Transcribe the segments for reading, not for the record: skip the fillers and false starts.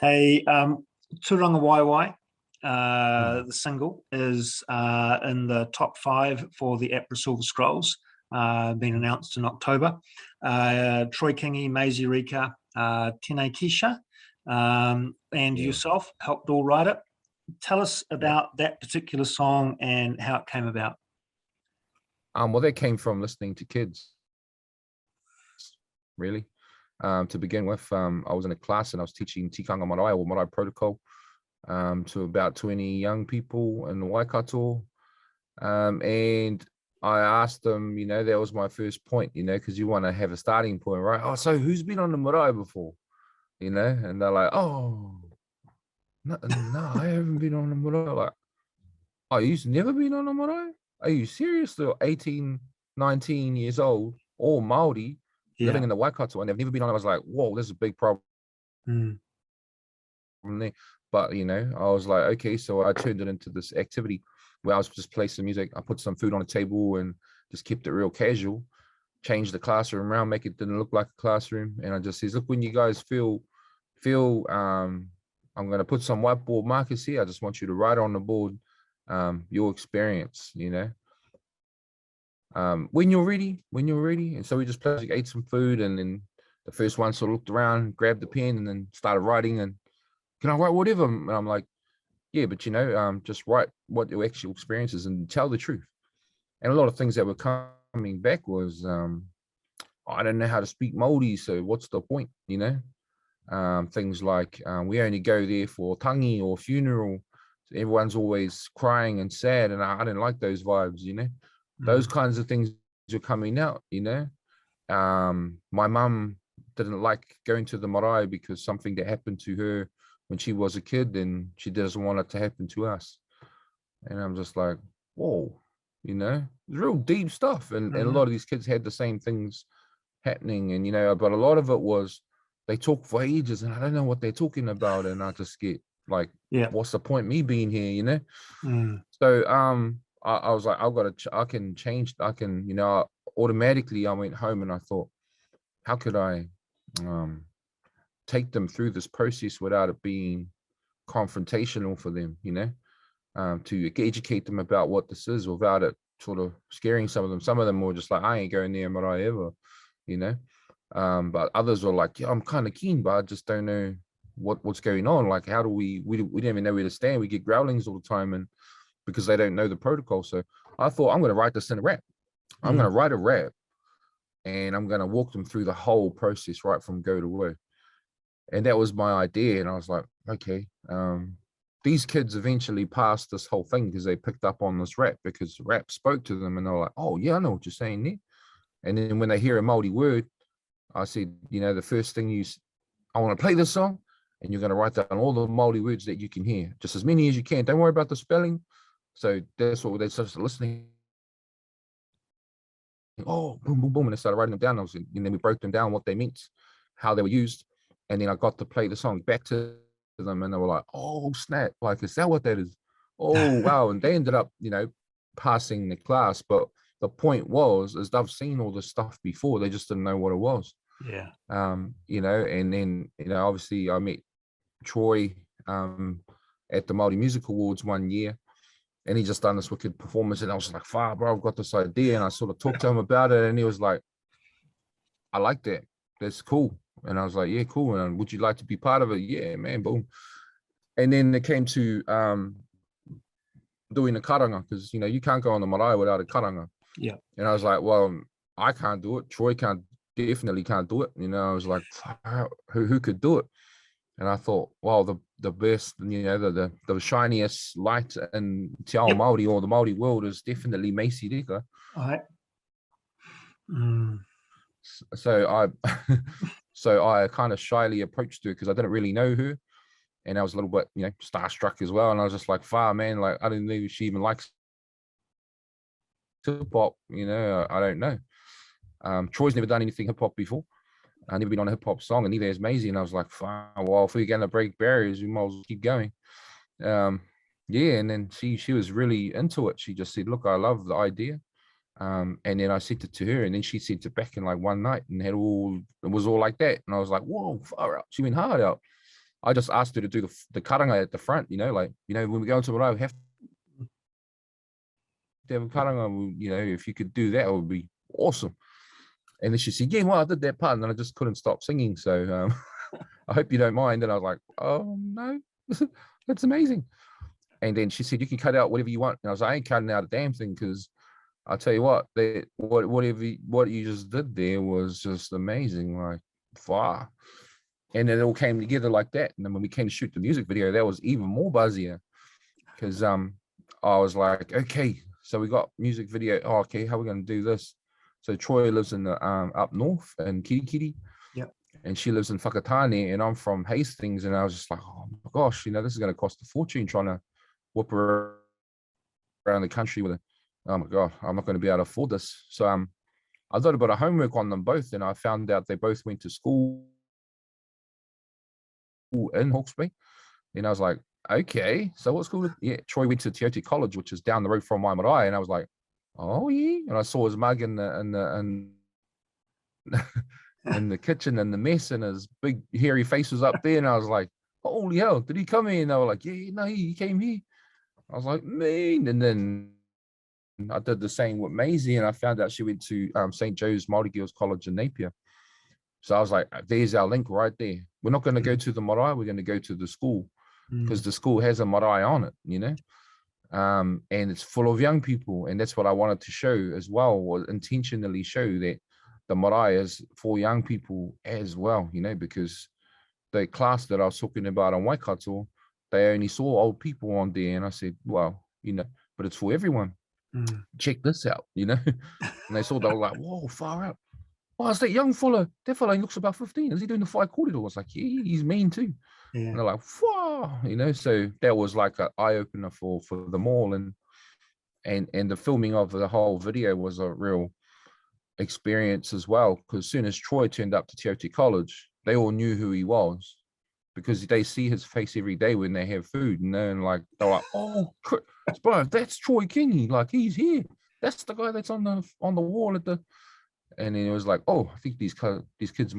Hey, Turanga Waiwai, Mm. the single, is in the top 5 for the APRA Silver Scrolls, been announced in October. Troy Kingi, Maisie Rika, Tene Kisha, and Yeah. yourself helped all write it. Tell us Yeah. about that particular song and how it came about. Well, that came from listening to kids, really. To begin with, I was in a class and I was teaching Tikanga Marae or Marae Protocol to about 20 young people in Waikato. And I asked them, that was my first point, because you want to have a starting point, right? Oh, so who's been on the Marae before? And they're like, oh, no, I haven't been on the Marae. Like, oh, you've never been on a marae? Are you serious? They're 18, 19 years old, all Māori, living Yeah. in the Waikato, and they've never been on it. I was like, whoa, this is a big problem Mm. there. But, I was like, okay, so I turned it into this activity where I was just playing some music. I put some food on the table and just kept it real casual, changed the classroom around, make it didn't look like a classroom. And I just says, look, when you guys feel, I'm going to put some whiteboard markers here. I just want you to write on the board your experience, when you're ready. And so we just played, ate some food, and then the first one sort of looked around, grabbed the pen, and then started writing. And can I write whatever? And I'm like, yeah, but just write what your actual experience is and tell the truth. And a lot of things that were coming back was, I don't know how to speak Māori, so what's the point? Things like we only go there for tangi or funeral. So everyone's always crying and sad, and I didn't like those vibes. Those kinds of things are coming out. My mum didn't like going to the marae because something that happened to her when she was a kid, and she doesn't want it to happen to us. And I'm just like, whoa, it's real deep stuff. And a lot of these kids had the same things happening, and but a lot of it was they talk for ages and I don't know what they're talking about, and I just get like, Yeah. what's the point me being here? Mm. So I was like, I can change, automatically I went home and I thought, how could I take them through this process without it being confrontational for them, to educate them about what this is without it sort of scaring some of them. Some of them were just like, I ain't going there marae ever, but others were like, yeah, I'm kind of keen, but I just don't know what's going on. Like, how do we didn't even know where to stand. We get growlings all the time, and because they don't know the protocol. So I thought, I'm going to write this in a rap. I'm going to write a rap, and I'm going to walk them through the whole process right from go to word. And that was my idea. And I was like, okay, these kids eventually passed this whole thing because they picked up on this rap, because rap spoke to them, and they were like, oh yeah, I know what you're saying there. And then when they hear a Māori word, I said, the first thing I want to play this song, and you're going to write down all the Māori words that you can hear, just as many as you can. Don't worry about the spelling. So that's what they started listening. Oh, boom, boom, boom. And they started writing them down. And then we broke them down, what they meant, how they were used. And then I got to play the song back to them, and they were like, oh, snap. Like, is that what that is? Oh, wow. And they ended up, passing the class. But the point was, is they've seen all this stuff before. They just didn't know what it was. Yeah. And then, obviously I met Troy at the Māori Music Awards one year, and he just done this wicked performance, and I was like, "Far, bro, I've got this idea." And I sort of talked to him about it, and he was like, "I like that. That's cool." And I was like, "Yeah, cool. And would you like to be part of it?" Yeah, man, boom. And then it came to doing the karanga, because you can't go on the marae without a karanga. Yeah. And I was like, "Well, I can't do it. Troy definitely can't do it." I was like, who could do it? And I thought, well, the best, the shiniest light in Te Ao Māori or the Māori world is definitely Maisie Rika. All right. So I kind of shyly approached her because I didn't really know her, and I was a little bit, starstruck as well. And I was just like, far, man, like I didn't know she even likes hip hop. I don't know. Troy's never done anything hip hop before. I've never been on a hip hop song, and neither has Maisie. And I was like, well, if we're going to break barriers, we might as well keep going. Yeah. And then she was really into it. She just said, look, I love the idea. And then I sent it to her, and then she sent it back in like one night, and it was all like that. And I was like, whoa, far out. She went hard out. I just asked her to do the karanga at the front, like, when we go into marae, we have to have a karanga, if you could do that, it would be awesome. And then she said, yeah, well, I did that part, and then I just couldn't stop singing. So I hope you don't mind. And I was like, oh, no, that's amazing. And then she said, you can cut out whatever you want. And I was like, I ain't cutting out a damn thing, because I'll tell you what, what you just did there was just amazing, like far. And it all came together like that. And then when we came to shoot the music video, that was even more buzzier, because I was like, okay, so we got music video. Oh, okay, how are we going to do this? So Troy lives in the up north in Kirikiri. Yep. And she lives in Whakatane, and I'm from Hastings. And I was just like, oh my gosh, this is going to cost a fortune trying to whoop around the country with it. Oh my God, I'm not going to be able to afford this. So I did a bit of homework on them both, and I found out they both went to school in Hawke's Bay. And I was like, okay, so what school? Yeah, Troy went to Te Aute College, which is down the road from Waimarai. And I was like, oh yeah. And I saw his mug in the kitchen, and the mess, and his big hairy face was up there. And I was like, holy hell, did he come here? And they were like, yeah, no, he came here. I was like, man. And then I did the same with Maisie, and I found out she went to St. Joe's Māori Girls College in Napier. So I was like, there's our link right there. We're not going to go to the marae, we're going to go to the school, because the school has a marae on it, and it's full of young people. And that's what I wanted to show as well, was intentionally show that the marae is for young people as well, because the class that I was talking about on Waikato, they only saw old people on there. And I said, well, but it's for everyone. Check this out, and they saw, they were like, whoa, far out. Oh, it's that young fella. That fella looks about 15. Is he doing the 5 corridor? I was like, yeah, he's mean too. Yeah. And they're like, wow, so that was like an eye opener for them all. And the filming of the whole video was a real experience as well, because as soon as Troy turned up to Te Aute College, they all knew who he was, because they see his face every day when they have food, and like, they're like, oh, bro, that's Troy Kingy, like, he's here. That's the guy that's on the wall at the. And then it was like, oh, I think these kids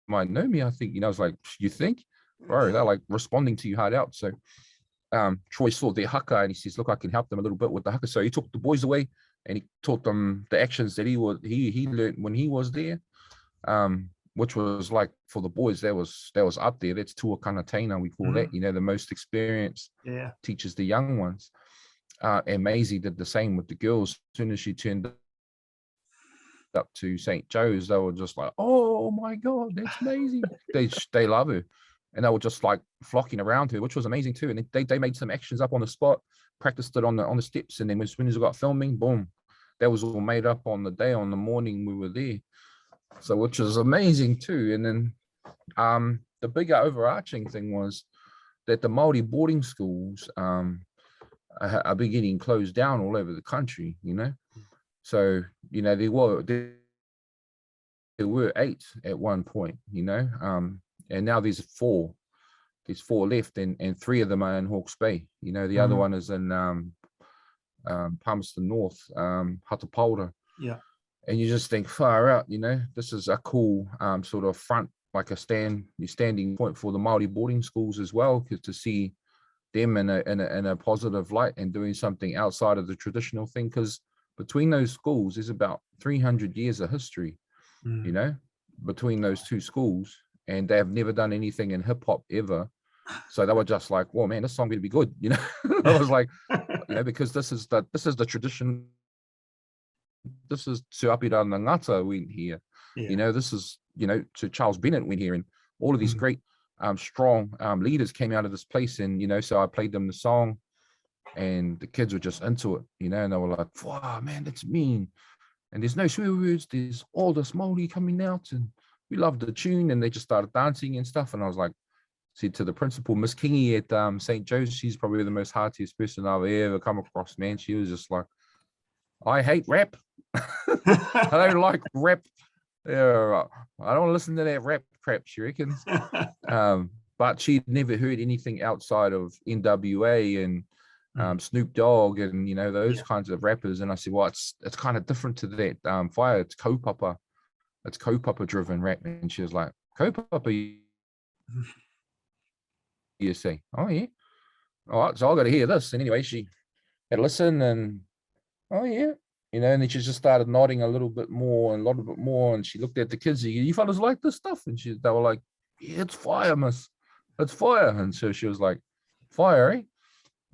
might know me. I think, I was like, you think? Bro, they're like responding to you hard out. So Troy saw their haka, and he says, look, I can help them a little bit with the haka. So he took the boys away, and he taught them the actions that he learned when he was there, which was like, for the boys, that was up there. That's tua kanatena, we call that, the most experienced teaches the young ones. And Maisie did the same with the girls. As soon as she turned up to St. Joe's, they were just like, oh my God, that's Maisie. they love her. And they were just like flocking around her, which was amazing too. And they made some actions up on the spot, practiced it on the steps. And then as soon as we got filming, boom, that was all made up on the day, on the morning we were there. So, which was amazing too. And then the bigger overarching thing was that the Māori boarding schools are beginning closed down all over the country, So, there were 8 at one point, and now there's 4. There's 4 left, and 3 of them are in Hawke's Bay. The other one is in Palmerston North, Hatapaura. Yeah. And you just think, far out, this is a cool sort of front, like a standing point for the Māori boarding schools as well, because to see them in a positive light and doing something outside of the traditional thing, because between those schools there's about 300 years of history, between those 2 schools, and they have never done anything in hip-hop ever. So they were just like, well, man, this song gonna be good, I was like, because this is the tradition. This is Te Apira Ngata went here, this is, to Charles Bennett went here, and all of these great strong leaders came out of this place. And so I played them the song, and the kids were just into it, and they were like, wow, man, that's mean, and there's no swear words, there's all this Māori coming out, and we love the tune. And they just started dancing and stuff. And I was like, said to the principal, Miss Kingy at St. Joe's, she's probably the most heartiest person I've ever come across, man. She was just like, I hate rap. I don't like rap. Yeah, I don't listen to that rap crap, she reckons. But she'd never heard anything outside of NWA and Snoop Dogg and those kinds of rappers. And I said, well, it's kind of different to that. Fire, it's kaupapa driven rap. And she was like, kaupapa you say? Oh yeah. All right, so I got to hear this. And anyway, she had listened and, oh yeah, you know, and then she just started nodding a little bit more and a little bit more. And she looked at the kids, you fellas like this stuff? And they were like, yeah, it's fire, miss. It's fire. And so she was like, fire, eh?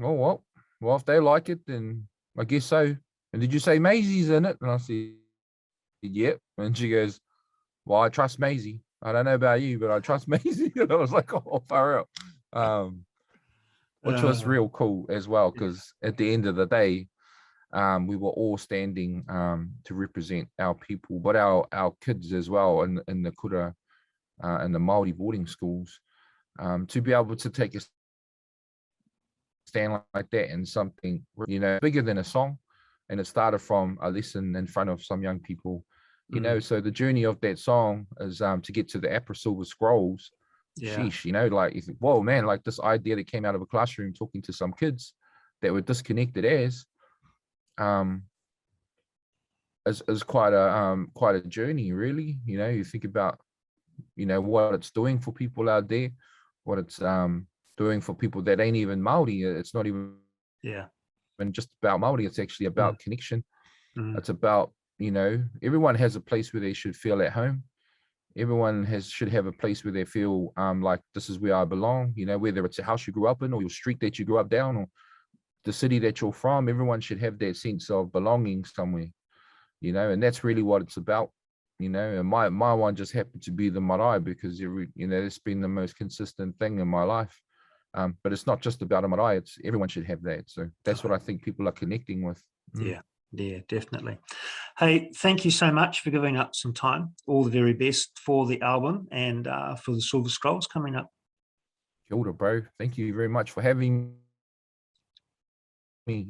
Oh, well, if they like it, then I guess so. And did you say Maisie's in it? And I said, yep. And she goes, well, I trust Maisie. I don't know about you, but I trust Maisie. And I was like, oh, far out. Which was real cool as well, because at the end of the day, we were all standing to represent our people, but our kids as well in the kura and the Māori boarding schools, to be able to take a stand like that and something, you know, bigger than a song. And it started from a lesson in front of some young people, you know. So the journey of that song is to get to the Opera Silver Scrolls. Sheesh, you know, like you think, whoa, man, like this idea that came out of a classroom talking to some kids that were disconnected as is quite a journey, really. You know, you think about, you know, what it's doing for people out there, what it's doing for people that ain't even Māori. It's not even just about Māori. It's actually about connection. It's about, you know, everyone has a place where they should feel at home. Everyone should have a place where they feel like this is where I belong, you know, whether it's a house you grew up in or your street that you grew up down or the city that you're from. Everyone should have that sense of belonging somewhere, you know, and that's really what it's about, you know. And my one just happened to be the marae because you know, it's been the most consistent thing in my life. But it's not just about a marae, it's everyone should have that. So that's what I think people are connecting with. Yeah, definitely. Hey, thank you so much for giving up some time. All the very best for the album and for the Silver Scrolls coming up. Kia ora, bro. Thank you very much for having me.